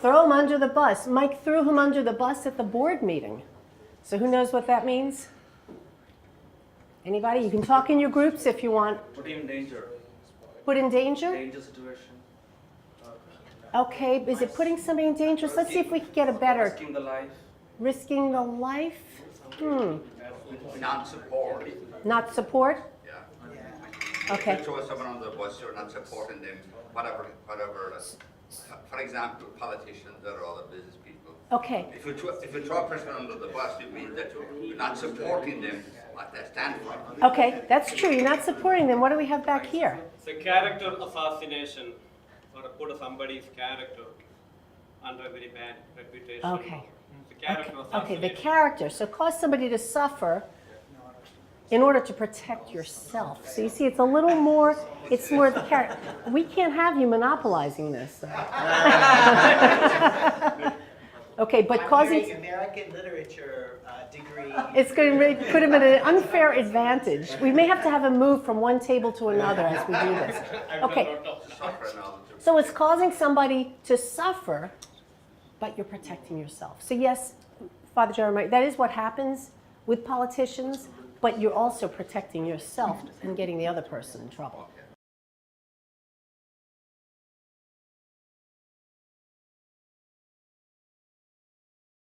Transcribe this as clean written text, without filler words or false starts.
Throw him under the bus. Mike threw him under the bus at the board meeting. So who knows what that means? Anybody? You can talk in your groups if you want. Put him in danger. Put in danger? Danger situation. Okay, is it putting somebody in danger? Let's see if we can get a better. Risking the life. Risking the life? Not support. Not support? Yeah. Okay. If you throw someone under the bus, you're not supporting them, whatever. For example, politicians or other business people. Okay. If you throw a person under the bus, it means that you're not supporting them what they stand for. Okay, that's true. You're not supporting them. What do we have back here? It's a character assassination, or put somebody's character under a very bad reputation. Okay. It's a character Okay, assassination. the character. So cause somebody to suffer in order to protect yourself. So you see, it's a little more, it's more the character. We can't have you monopolizing this. Okay, but I'm causing... hearing American literature degree. It's going to put him at an unfair advantage. We may have to have him move from one table to another as we do this. Okay, so it's causing somebody to suffer, but you're protecting yourself. So yes, Father Jeremiah, that is what happens with politicians, but you're also protecting yourself and getting the other person in trouble.